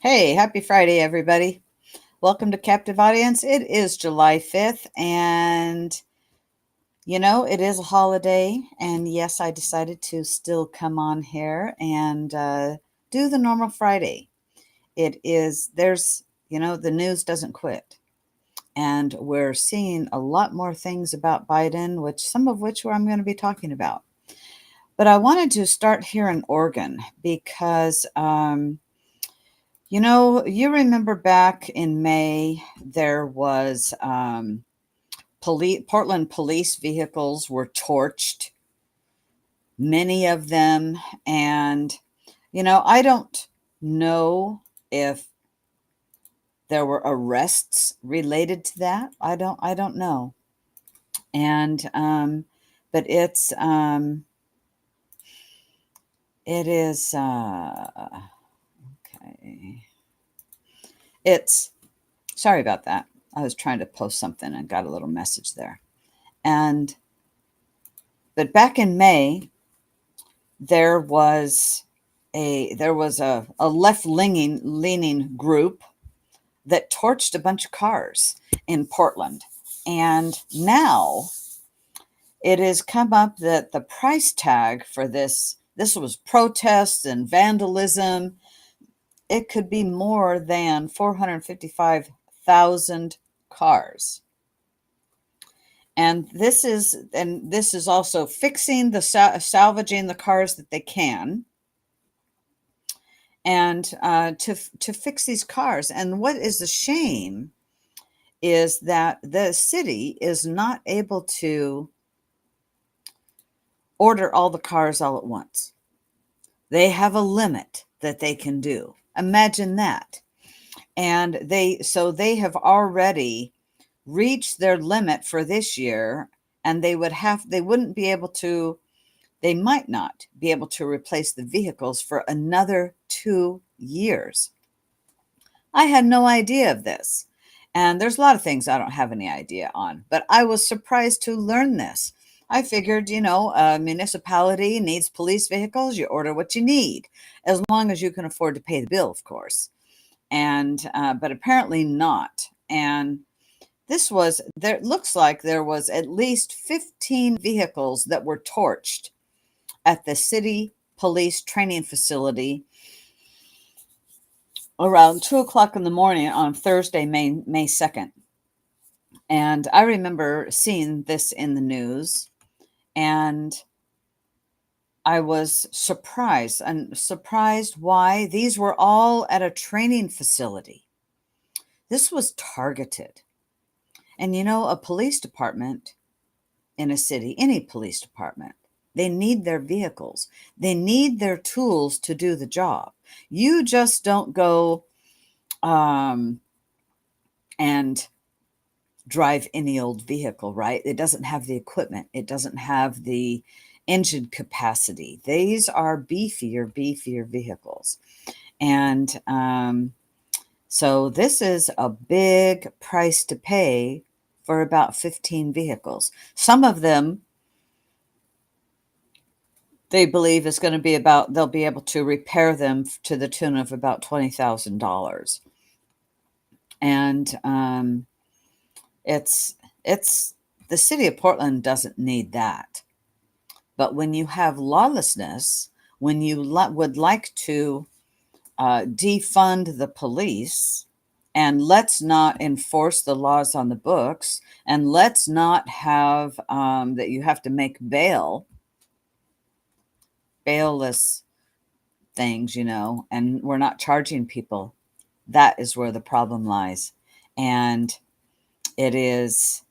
Hey, happy Friday, everybody. Welcome to Captive Audience. It is July 5th, and it is a holiday. And yes, I decided to still come on here and do the normal Friday. The news doesn't quit. And we're seeing a lot more things about Biden, some of which I'm going to be talking about. But I wanted to start here in Oregon because you remember back in May, there was Portland police vehicles were torched, many of them. And, I don't know if there were arrests related to that. I don't know. And, but it is, okay. Sorry about that. I was trying to post something and got a little message there. But back in May, there was a left leaning group that torched a bunch of cars in Portland. And now it has come up that the price tag for this was protests and vandalism. It could be more than 455,000 cars. And this is also fixing salvaging the cars that they can, and to fix these cars. And what is a shame is that the city is not able to order all the cars all at once. They have a limit that they can do. Imagine that. And they have already reached their limit for this year, and they might not be able to replace the vehicles for another 2 years. I had no idea of this. And there's a lot of things I don't have any idea on, but I was surprised to learn this. I figured, a municipality needs police vehicles, you order what you need, as long as you can afford to pay the bill, of course. But apparently not. And looks like there was at least 15 vehicles that were torched at the city police training facility around 2 o'clock in the morning on Thursday, May 2nd. And I remember seeing this in the news, and I was surprised why these were all at a training facility. This was targeted. And a police department in a city, any police department, they need their vehicles. They need their tools to do the job. You just don't go and drive any old vehicle, right? It doesn't have the equipment. It doesn't have the engine capacity. These are beefier vehicles. And so this is a big price to pay for about 15 vehicles. Some of them, they believe is going to be they'll be able to repair them to the tune of about $20,000. And it's the city of Portland doesn't need that. But when you have lawlessness, when you would like to defund the police, and let's not enforce the laws on the books, and let's not have that you have to make bailless things, and we're not charging people. That is where the problem lies. And it is,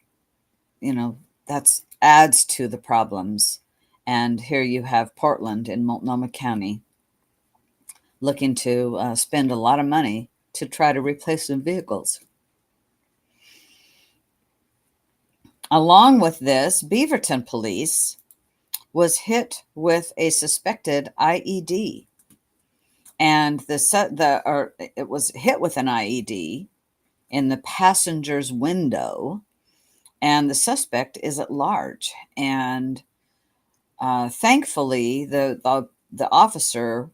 that's adds to the problems. And here you have Portland in Multnomah County looking to spend a lot of money to try to replace some vehicles. Along with this, Beaverton police was hit with a suspected IED. And it was hit with an IED in the passenger's window, and the suspect is at large. And thankfully, the officer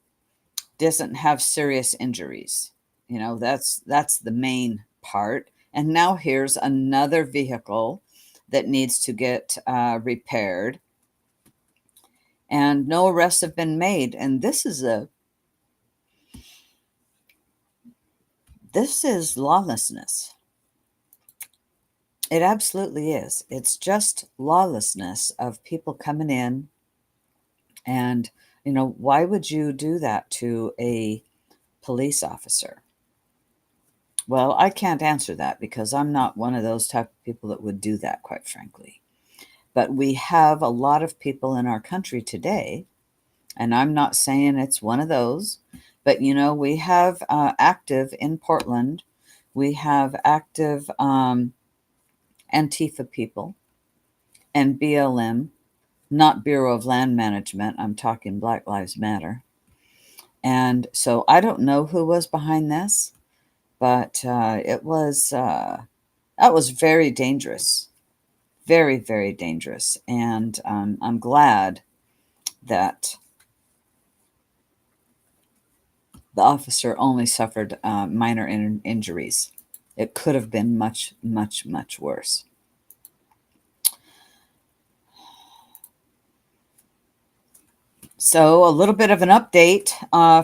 doesn't have serious injuries. That's the main part. And now here's another vehicle that needs to get repaired, and no arrests have been made. And this is lawlessness. It absolutely is. It's just lawlessness of people coming in. And, why would you do that to a police officer? Well, I can't answer that because I'm not one of those type of people that would do that, quite frankly. But we have a lot of people in our country today, and I'm not saying it's one of those, but we have active in Portland, we have active Antifa people and BLM, not Bureau of Land Management. I'm talking Black Lives Matter. And so I don't know who was behind this, but that was very dangerous, very, very dangerous. And I'm glad that the officer only suffered minor injuries. It could have been much, much, much worse. So, a little bit of an update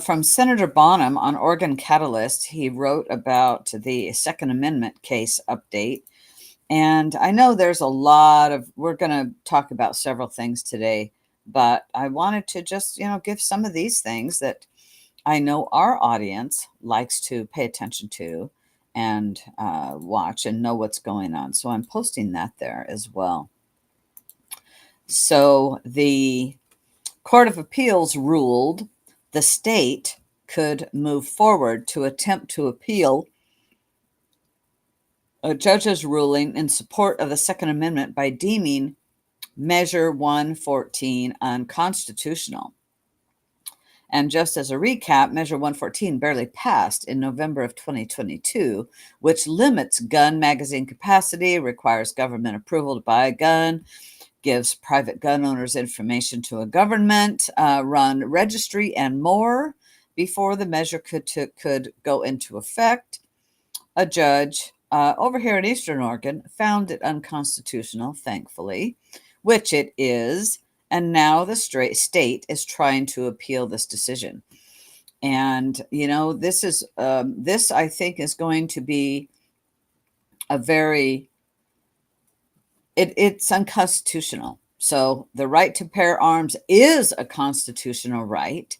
from Senator Bonham on Oregon Catalyst. He wrote about the Second Amendment case update. And I know there's we're going to talk about several things today, but I wanted to just, give some of these things that I know our audience likes to pay attention to and watch and know what's going on. So I'm posting that there as well. So the Court of Appeals ruled the state could move forward to attempt to appeal a judge's ruling in support of the Second Amendment by deeming Measure 114 unconstitutional. And just as a recap, Measure 114 barely passed in November of 2022, which limits gun magazine capacity, requires government approval to buy a gun, gives private gun owners information to a government-run registry, and more before the measure could go into effect. A judge over here in Eastern Oregon found it unconstitutional, thankfully, which it is. And now the state is trying to appeal this decision. And, this I think is going to be it's unconstitutional. So the right to bear arms is a constitutional right.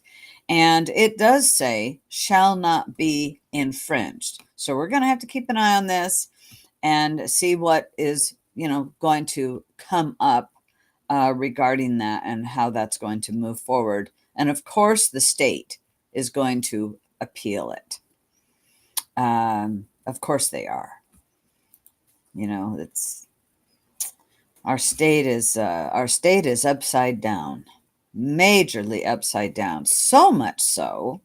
And it does say shall not be infringed. So we're going to have to keep an eye on this and see what is, going to come up regarding that and how that's going to move forward. And of course, the state is going to appeal it. Of course they are. It's our state is upside down, majorly upside down. So much so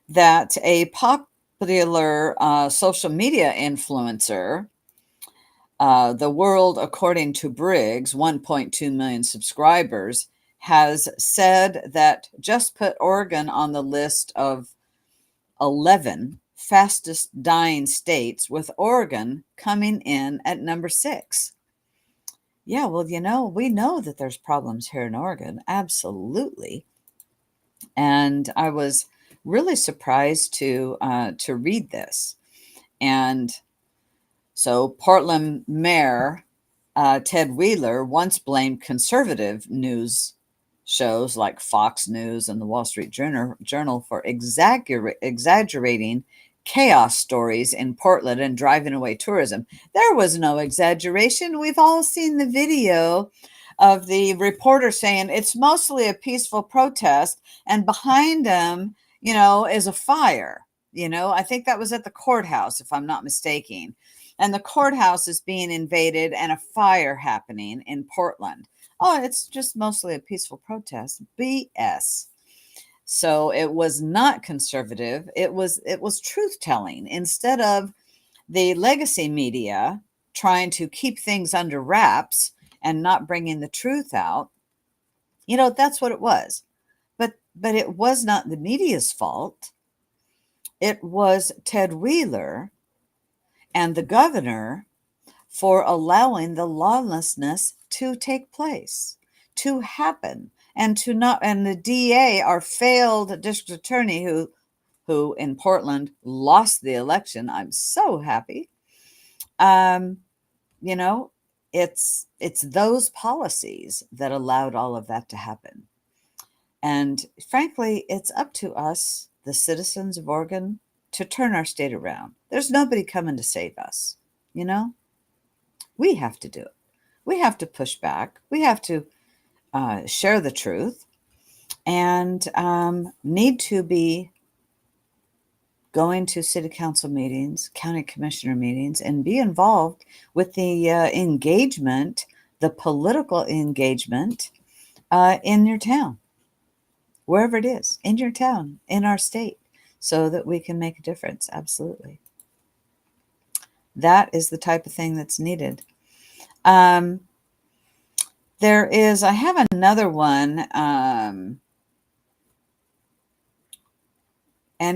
that a popular social media influencer, the world according to Briggs, 1.2 million subscribers, has said that just put Oregon on the list of 11 fastest dying states, with Oregon coming in at number 6. Yeah, well, we know that there's problems here in Oregon, absolutely. And I was really surprised to read this. And so Portland Mayor Ted Wheeler once blamed conservative news shows like Fox News and the Wall Street Journal for exaggerating chaos stories in Portland and driving away tourism. There was no exaggeration. We've all seen the video of the reporter saying it's mostly a peaceful protest, and behind them, is a fire. I think that was at the courthouse, if I'm not mistaken. And the courthouse is being invaded and a fire happening in Portland. Oh, it's just mostly a peaceful protest. BS. So it was not conservative. It was truth telling. Instead of the legacy media trying to keep things under wraps and not bringing the truth out, that's what it was. But it was not the media's fault. It was Ted Wheeler and the governor for allowing the lawlessness to take place, to happen, and to not, and the DA, our failed district attorney who in Portland lost the election. I'm so happy. Um, you know, it's those policies that allowed all of that to happen. And frankly, it's up to us, the citizens of Oregon, to turn our state around. There's nobody coming to save us. You know, we have to do it. We have to push back. We have to share the truth, and need to be going to city council meetings, county commissioner meetings, and be involved with the engagement, the political engagement in your town, wherever it is, in your town, in our state, so that we can make a difference. Absolutely. That is the type of thing that's needed. I have another one, and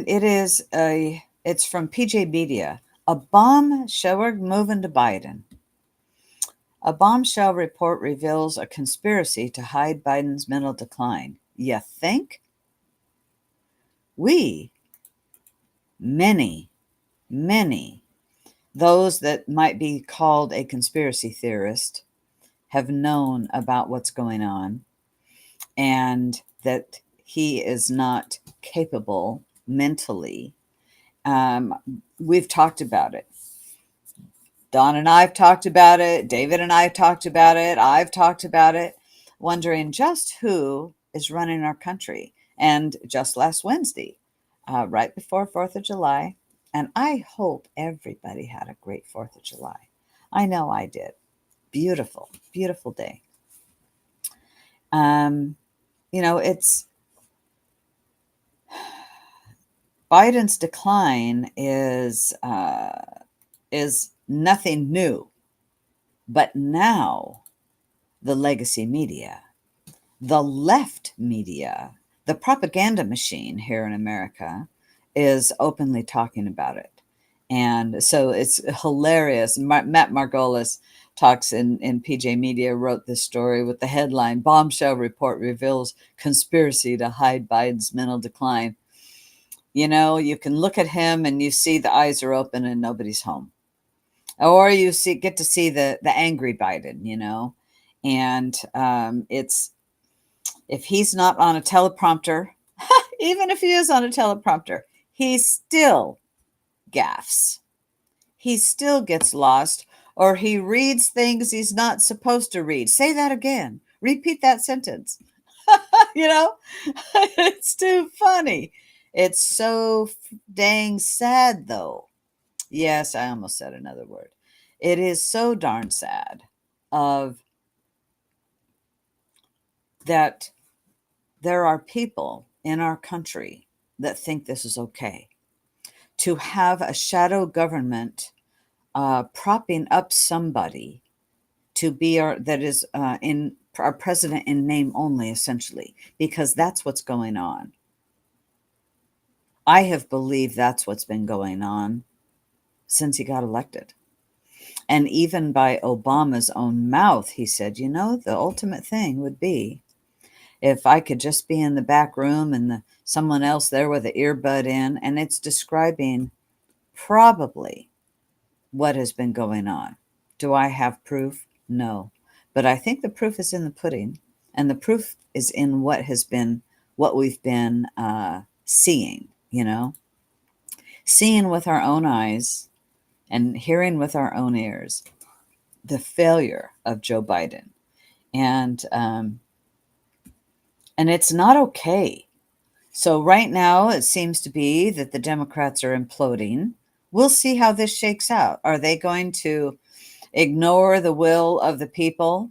it's from PJ Media. A bombshell, we're moving to Biden. A bombshell report reveals a conspiracy to hide Biden's mental decline. You think? Many, many, those that might be called a conspiracy theorist have known about what's going on, and that he is not capable mentally. We've talked about it. Don and I have talked about it. David and I have talked about it. I've talked about it, wondering just who is running our country. And just last Wednesday, right before 4th of July, and I hope everybody had a great 4th of July. I know I did. Beautiful, beautiful day. It's Biden's decline is nothing new, but now the legacy media, the left media, the propaganda machine here in America is openly talking about it. And so it's hilarious. Matt Margolis talks in PJ Media, wrote this story with the headline, Bombshell Report Reveals Conspiracy to Hide Biden's Mental Decline. You can look at him and you see the eyes are open and nobody's home. Or you get to see the angry Biden, and it's, if he's not on a teleprompter, even if he is on a teleprompter, he still gaffes. He still gets lost, or he reads things he's not supposed to read. Say that again. Repeat that sentence. It's too funny. It's so dang sad, though. Yes, I almost said another word. It is so darn sad that there are people in our country that think this is okay. To have a shadow government propping up somebody to be in our president in name only, essentially, because that's what's going on. I have believed that's what's been going on since he got elected. And even by Obama's own mouth, he said, the ultimate thing would be if I could just be in the back room and someone else there with the earbud in, and it's describing probably what has been going on. Do I have proof? No. But I think the proof is in the pudding, and the proof is in what we've been seeing, seeing with our own eyes and hearing with our own ears the failure of Joe Biden. And it's not okay. So right now, it seems to be that the Democrats are imploding. We'll see how this shakes out. Are they going to ignore the will of the people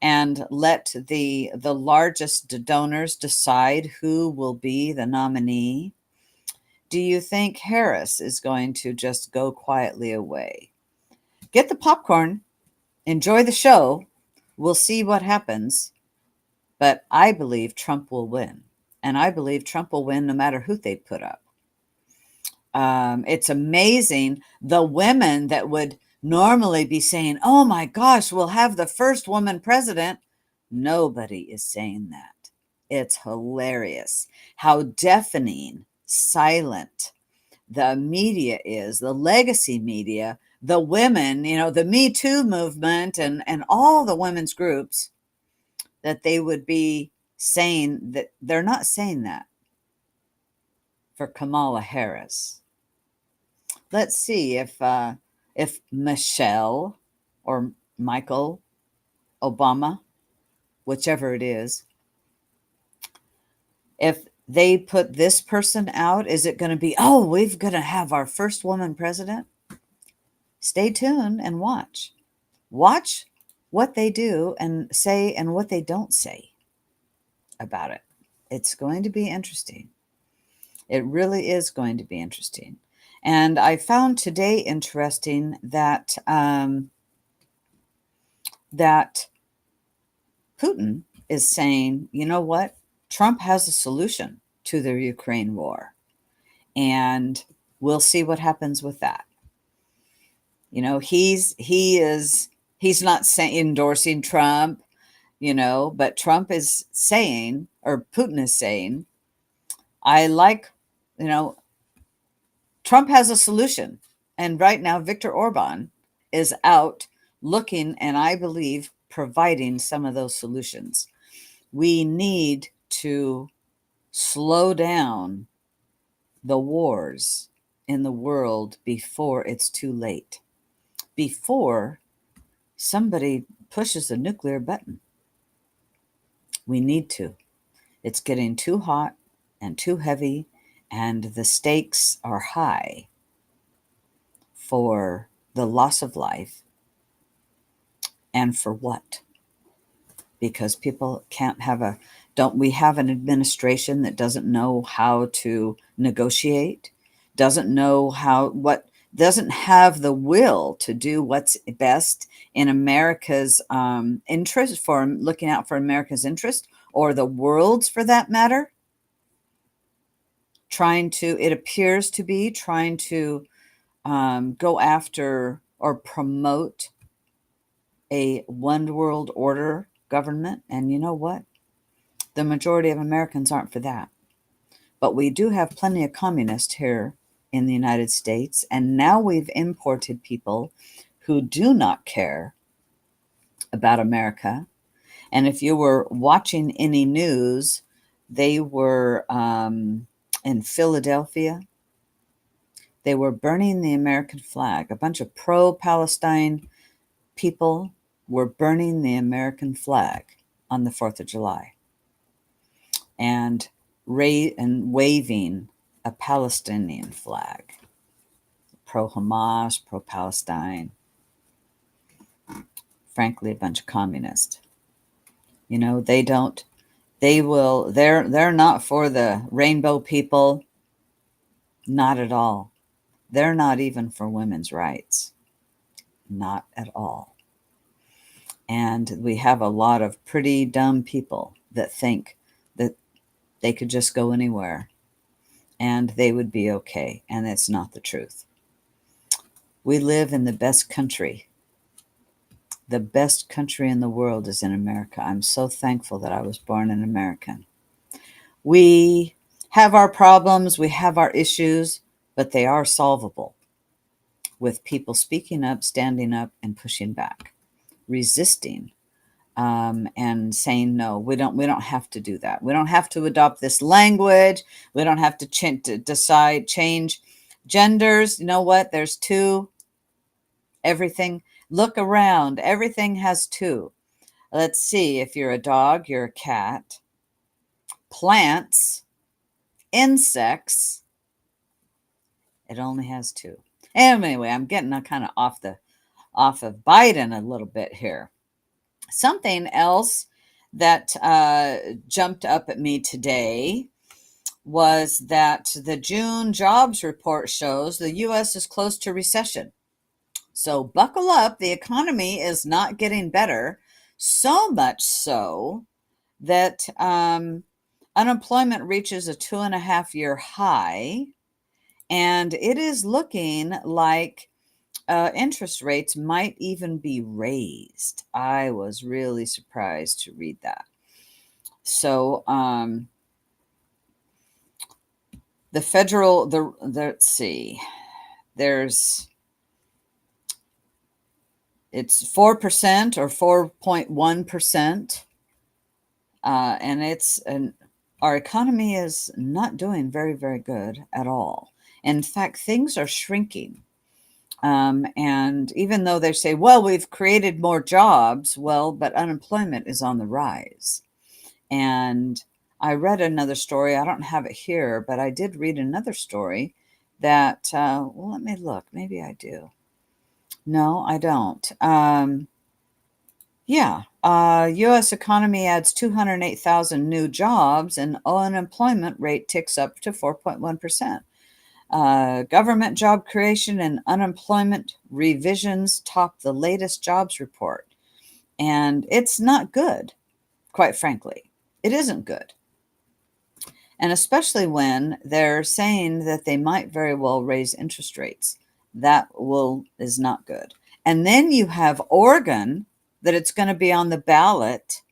and let the largest donors decide who will be the nominee? Do you think Harris is going to just go quietly away? Get the popcorn, enjoy the show. We'll see what happens. But I believe Trump will win. And I believe Trump will win no matter who they put up. It's amazing the women that would normally be saying, oh my gosh, we'll have the first woman president. Nobody is saying that. It's hilarious how deafening, silent the media is, the legacy media, the women, the Me Too movement and all the women's groups, that they would be saying that. They're not saying that for Kamala Harris. Let's see if Michelle or Michael Obama, whichever it is, if they put this person out, is it going to be, oh, we're going to have our first woman president? Stay tuned and watch. Watch what they do and say and what they don't say about it. It's going to be interesting. It really is going to be interesting. And I found today interesting that that Putin is saying, you know what? Trump has a solution to the Ukraine war. And we'll see what happens with that. He's not endorsing Trump, but Trump is saying, or Putin is saying, Trump has a solution. And right now, Viktor Orban is out looking and, I believe, providing some of those solutions. We need to slow down the wars in the world before it's too late, before somebody pushes a nuclear button. We need to. It's getting too hot and too heavy, and the stakes are high for the loss of life. And for what? Because people can't don't we have an administration that doesn't know how to negotiate, doesn't have the will to do what's best in America's interest, for looking out for America's interest, or the world's for that matter? It appears to be trying to go after or promote a one world order government. And you know what? The majority of Americans aren't for that. But we do have plenty of communists here in the United States. And now we've imported people who do not care about America. And if you were watching any news, they were in Philadelphia. They were burning the American flag. A bunch of pro-Palestine people were burning the American flag on the 4th of July and waving a Palestinian flag. Pro-Hamas, pro-Palestine. Frankly, a bunch of communists. They're not for the rainbow people. Not at all. They're not even for women's rights. Not at all. And we have a lot of pretty dumb people that think that they could just go anywhere and they would be okay. And that's not the truth. We live in the best country. The best country in the world is in America. I'm so thankful that I was born an American. We have our problems, we have our issues, but they are solvable with people speaking up, standing up, and pushing back, resisting, and saying, no, we don't have to do that. We don't have to adopt this language. We don't have to change genders. You know what? There's two. Everything. Look around. Everything has two. Let's see. If you're a dog, you're a cat. Plants, insects. It only has two. Anyway, I'm getting kind of off of Biden a little bit here. Something else that jumped up at me today was that the June jobs report shows the U.S. is close to recession. So buckle up. The economy is not getting better, so much so that unemployment reaches a 2.5-year high, And it is looking like interest rates might even be raised. I was really surprised to read that. So the federal, let's see, there's it's 4% or 4.1%, and our economy is not doing very, very good at all. In fact, things are shrinking. And even though they say, well, we've created more jobs, well, but unemployment is on the rise. And I read another story. I don't have it here, but I did read another story that, well, let me look. Maybe I do. No, I don't. Yeah. U.S. economy adds 208,000 new jobs and unemployment rate ticks up to 4.1%. Government job creation and unemployment revisions top the latest jobs report. And it's not good, quite frankly. It isn't good. And especially when they're saying that they might very well raise interest rates. That is not good. And then you have Oregon, that it's going to be on the ballot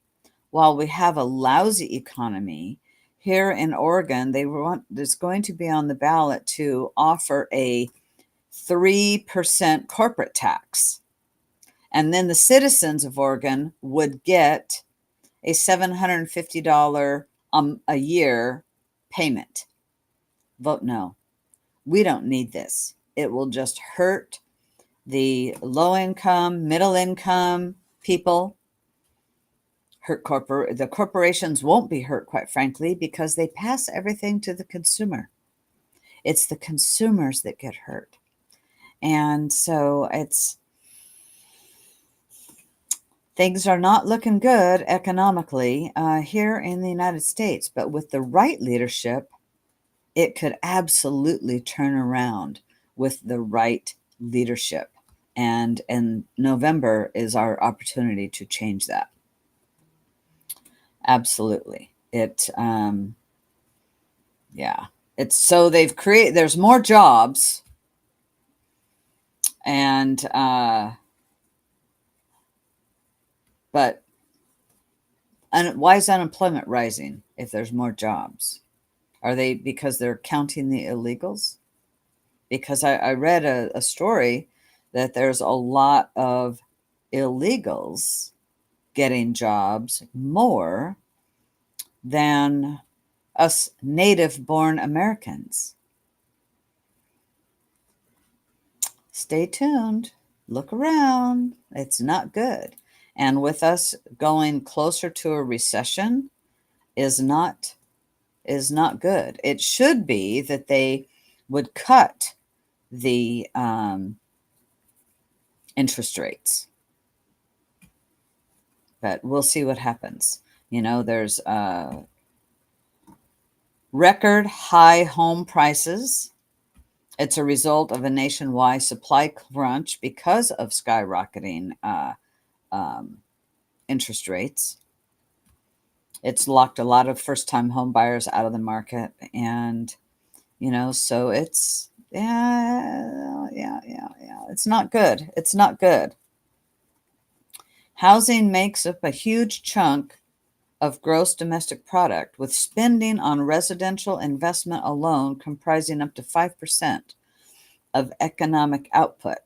while we have a lousy economy. Here in Oregon, there's going to be on the ballot to offer a 3% corporate tax. And then the citizens of Oregon would get a $750 a year payment. Vote no. We don't need this. It will just hurt the low income, middle income people. The corporations won't be hurt, quite frankly, because they pass everything to the consumer. It's the consumers that get hurt. And so things are not looking good economically here in the United States, but with the right leadership, it could absolutely turn around with the right leadership. And November is our opportunity to change that. Absolutely. Yeah. There's more jobs, and but why is unemployment rising if there's more jobs? Are they because they're counting the illegals? Because I read a story that there's a lot of illegals getting jobs more than us native-born Americans. Stay tuned. Look around. It's not good. And with us going closer to a recession is not good. It should be that they would cut the interest rates. But we'll see what happens. There's record high home prices. It's a result of a nationwide supply crunch because of skyrocketing interest rates. It's locked a lot of first-time home buyers out of the market. And, so it's, yeah. It's not good. It's not good. Housing makes up a huge chunk of gross domestic product, with spending on residential investment alone comprising up to 5% of economic output.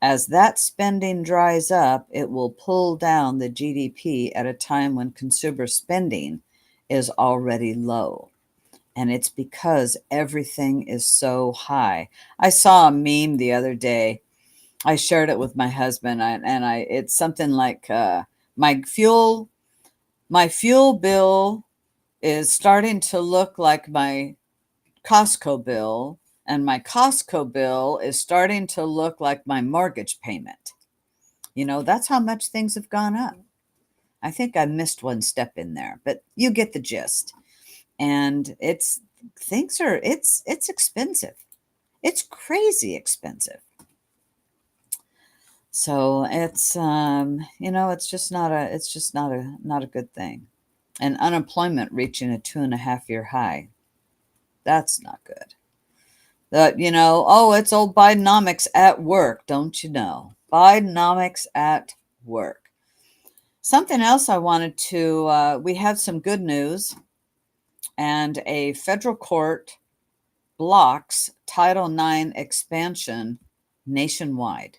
As that spending dries up, it will pull down the GDP at a time when consumer spending is already low. And it's because everything is so high. I saw a meme the other day. I shared it with my husband, it's something like my fuel bill is starting to look like my Costco bill, and my Costco bill is starting to look like my mortgage payment. That's how much things have gone up. I think I missed one step in there, but you get the gist. And it's expensive. It's crazy expensive. So it's it's just not a good thing. And unemployment reaching a 2.5-year high. That's not good. Oh, it's old Bidenomics at work, don't you know? Bidenomics at work. Something else I wanted to, we had some good news, and a federal court blocks Title IX expansion nationwide.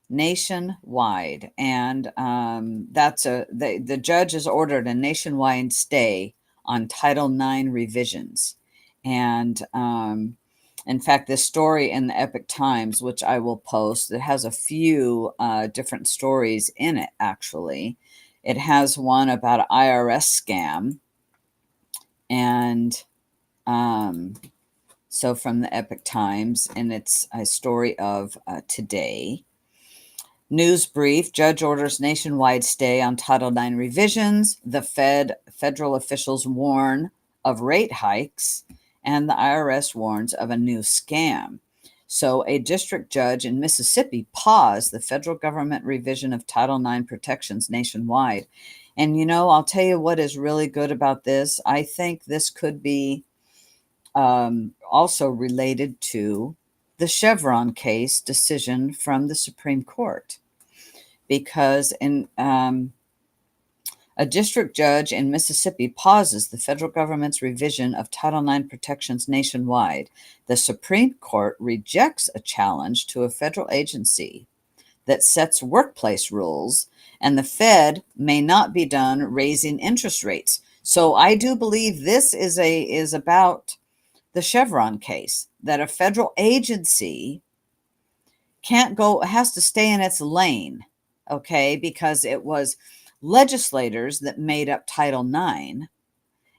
And the judge has ordered a nationwide stay on Title IX revisions. And in fact, this story in the Epic Times, which I will post, it has a few different stories in it, actually. It has one about an IRS scam. And so from the Epic Times, and it's a story of today. News brief: Judge orders nationwide stay on Title IX revisions. The federal officials warn of rate hikes, and the IRS warns of a new scam. So, a district judge in Mississippi paused the federal government revision of Title IX protections nationwide. And I'll tell you what is really good about this. I think this could be also related to the Chevron case decision from the Supreme Court, because a district judge in Mississippi pauses the federal government's revision of Title IX protections nationwide. The Supreme Court rejects a challenge to a federal agency that sets workplace rules, and the Fed may not be done raising interest rates. So I do believe this is about the Chevron case, that a federal agency has to stay in its lane, okay, because it was legislators that made up Title IX,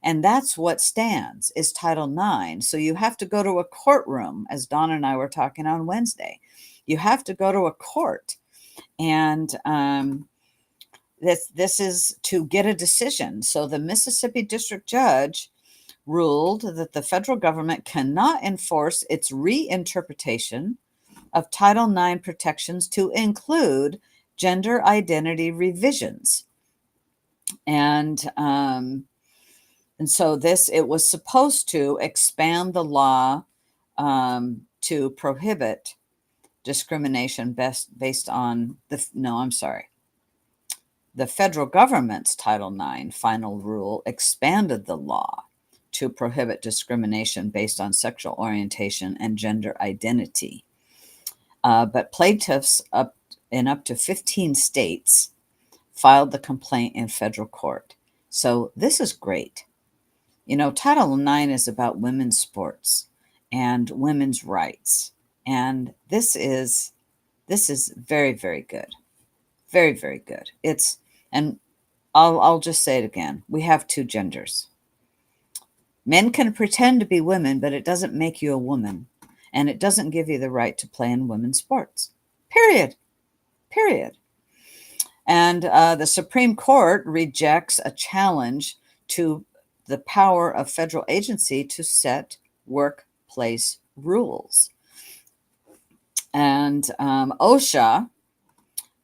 and that's what stands, is Title IX. So you have to go to a courtroom, as Don and I were talking on Wednesday. You have to go to a court, and this is to get a decision. So the Mississippi district judge ruled that the federal government cannot enforce its reinterpretation of Title IX protections to include gender identity revisions. And so it was supposed to expand the law to prohibit discrimination based on the federal government's Title IX final rule expanded the law to prohibit discrimination based on sexual orientation and gender identity. But plaintiffs in up to 15 states filed the complaint in federal court. So this is great. Title IX is about women's sports and women's rights. And this is very, very good. Very, very good. And I'll just say it again. We have two genders. Men can pretend to be women, but it doesn't make you a woman. And it doesn't give you the right to play in women's sports. Period. And the Supreme Court rejects a challenge to the power of federal agency to set workplace rules. And OSHA,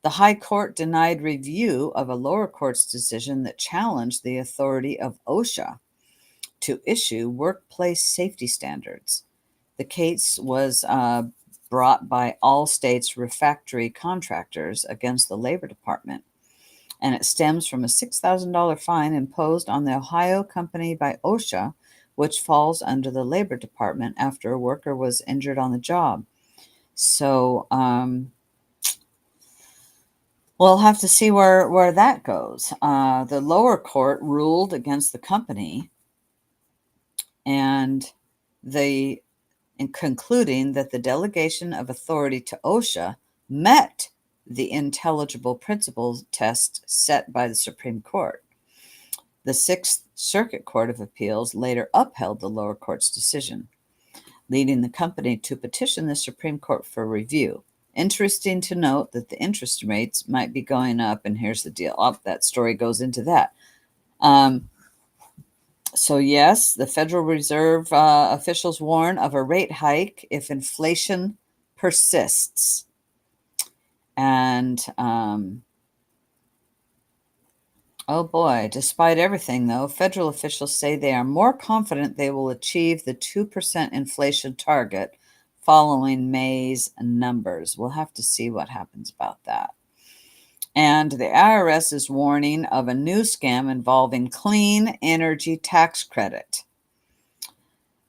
the High Court denied review of a lower court's decision that challenged the authority of OSHA to issue workplace safety standards. The case was brought by all states' refractory contractors against the Labor Department, and it stems from a $6,000 fine imposed on the Ohio company by OSHA, which falls under the Labor Department after a worker was injured on the job. So we'll have to see where that goes. The lower court ruled against the company, and in concluding that the delegation of authority to OSHA met the intelligible principles test set by the Supreme Court. The Sixth Circuit Court of Appeals later upheld the lower court's decision, leading the company to petition the Supreme Court for review. Interesting to note that the interest rates might be going up, and here's the deal. That story goes into that. So yes, the Federal Reserve officials warn of a rate hike if inflation persists. And Oh boy, despite everything, though, federal officials say they are more confident they will achieve the 2% inflation target following May's numbers. We'll have to see what happens about that. And the IRS is warning of a new scam involving clean energy tax credit.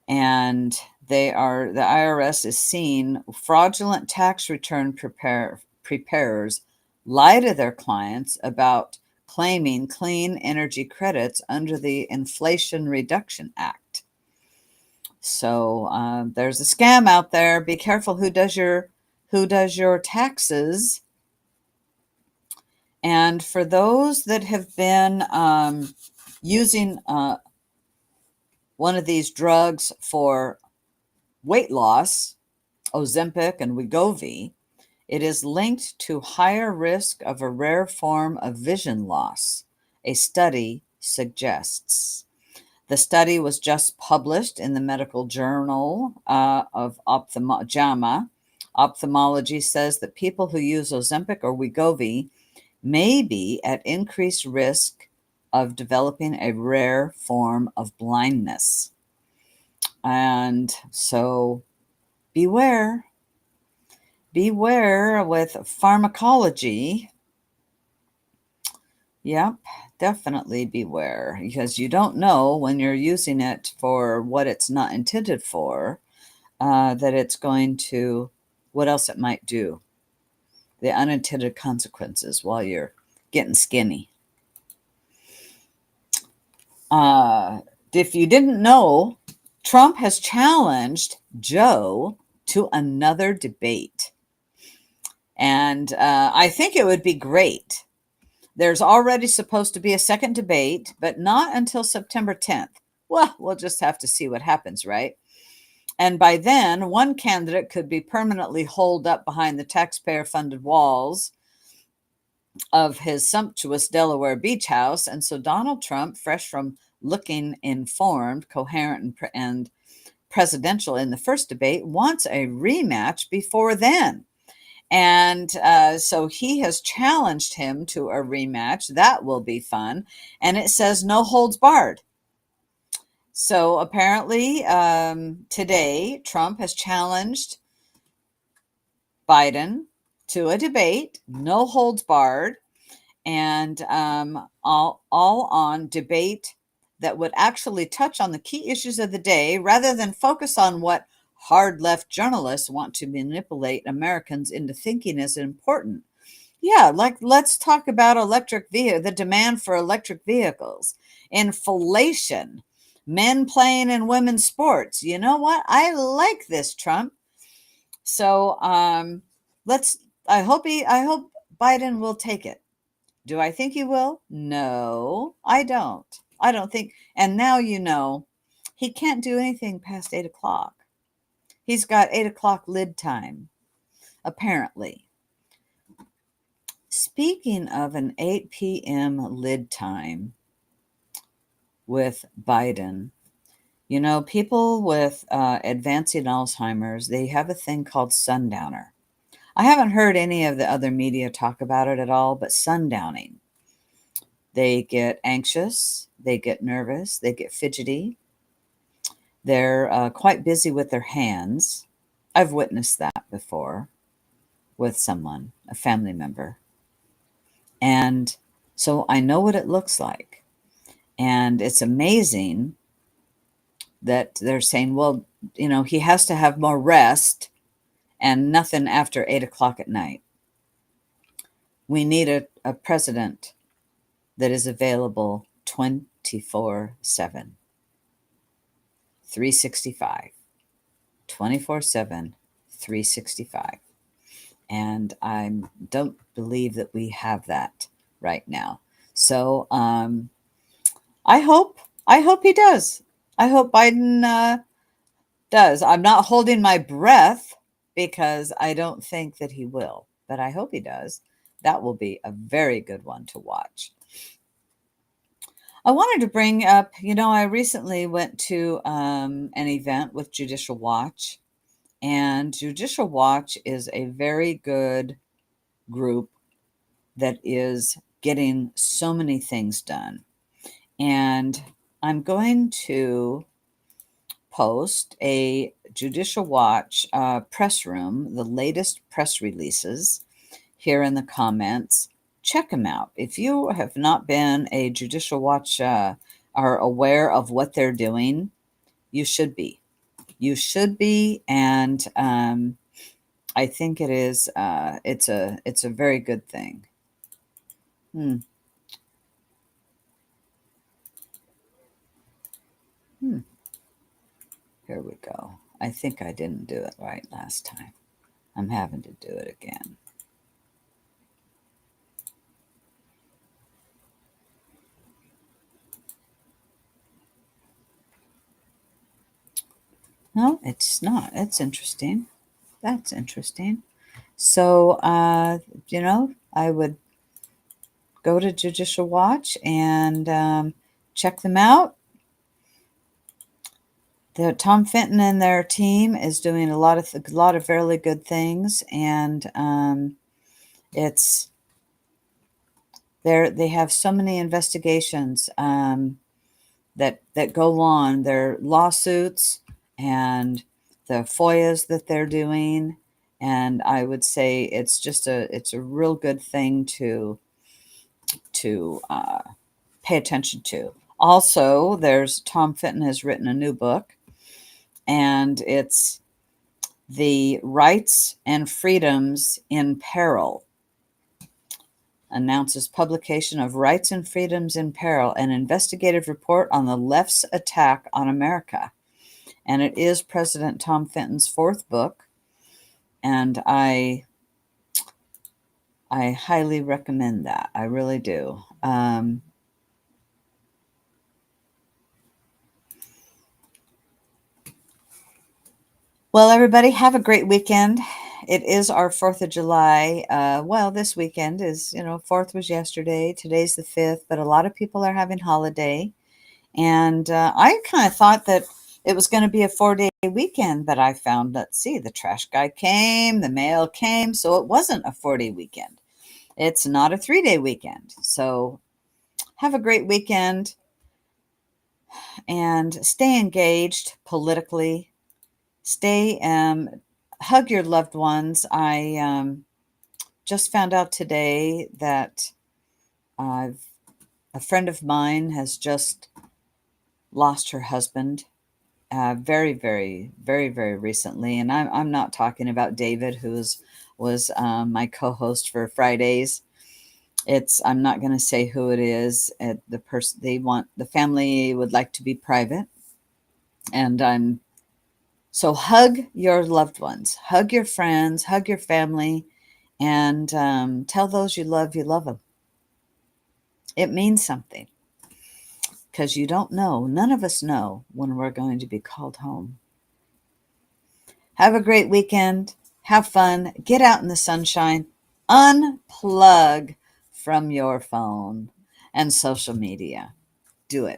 And the IRS is seeing fraudulent tax return preparers lie to their clients about claiming clean energy credits under the Inflation Reduction Act. So there's a scam out there. Be careful who does your taxes. And for those that have been using one of these drugs for weight loss, Ozempic and Wegovy, it is linked to higher risk of a rare form of vision loss, a study suggests. The study was just published in the medical journal of JAMA. Ophthalmology says that people who use Ozempic or Wegovy may be at increased risk of developing a rare form of blindness. And so beware. Beware with pharmacology. Yep, definitely beware, because you don't know when you're using it for what it's not intended for, that it's going to, what else it might do, the unintended consequences while you're getting skinny. If you didn't know, Trump has challenged Joe to another debate. And I think it would be great. There's already supposed to be a second debate, but not until September 10th. Well, we'll just have to see what happens, right? And by then, one candidate could be permanently holed up behind the taxpayer-funded walls of his sumptuous Delaware beach house. And so Donald Trump, fresh from looking informed, coherent, and presidential in the first debate, wants a rematch before then. And so he has challenged him to a rematch. That will be fun. And it says no holds barred. So apparently today, Trump has challenged Biden to a debate, no holds barred, and all on debate that would actually touch on the key issues of the day rather than focus on what hard left journalists want to manipulate Americans into thinking is important. Yeah, like let's talk about the demand for electric vehicles, inflation, men playing in women's sports. You know what? I like this, Trump. So let's. I hope Biden will take it. Do I think he will? No, I don't. I don't think. And now you know, he can't do anything past 8 o'clock. He's got 8 o'clock lid time, apparently. Speaking of an 8 p.m. lid time with Biden, you know, people with advancing Alzheimer's, they have a thing called sundowner. I haven't heard any of the other media talk about it at all, but sundowning. They get anxious, they get nervous, they get fidgety. They're quite busy with their hands. I've witnessed that before with someone, a family member. And so I know what it looks like. And it's amazing that they're saying, well, you know, he has to have more rest and nothing after 8 o'clock at night. We need a president that is available 24/7, 365, 24/7, 365. And I don't believe that we have that right now. So I hope he does. I hope Biden does. I'm not holding my breath because I don't think that he will, but I hope he does. That will be a very good one to watch. I wanted to bring up, you know, I recently went to an event with Judicial Watch, and Judicial Watch is a very good group that is getting so many things done. And I'm going to post a Judicial Watch press room, the latest press releases here in the comments. Check them out. If you have not been a Judicial Watch are aware of what they're doing, you should be. You should be, and I think it is. It's a very good thing. Hmm. Hmm. Here we go. I think I didn't do it right last time. I'm having to do it again. No, it's not. It's interesting. That's interesting. So, I would go to Judicial Watch and check them out. The Tom Fenton and their team is doing a lot of fairly good things, and it's they have so many investigations that go on. Their lawsuits and the FOIAs that they're doing, and I would say it's a real good thing to pay attention to. Also, there's Tom Fenton has written a new book, and it's The Rights and Freedoms in Peril. Announces publication of Rights and Freedoms in Peril, an investigative report on the left's attack on America. And it is President Tom Fenton's fourth book, and I highly recommend that. I really do. Well, everybody, have a great weekend. It is our 4th of July. Well, this weekend is, 4th was yesterday. Today's the 5th, but a lot of people are having holiday. And I kind of thought that it was going to be a 4-day weekend, but I found, let's see, the trash guy came, the mail came, so it wasn't a 4-day weekend. It's not a 3-day weekend. So have a great weekend and stay engaged politically. Stay, hug your loved ones. I just found out today that a friend of mine has just lost her husband very, very, very, very recently. And I'm not talking about David, who was my co-host for Fridays. I'm not going to say who it is. The family would like to be private. And so hug your loved ones, hug your friends, hug your family, and tell those you love them. It means something, because you don't know. None of us know when we're going to be called home. Have a great weekend. Have fun. Get out in the sunshine. Unplug from your phone and social media. Do it.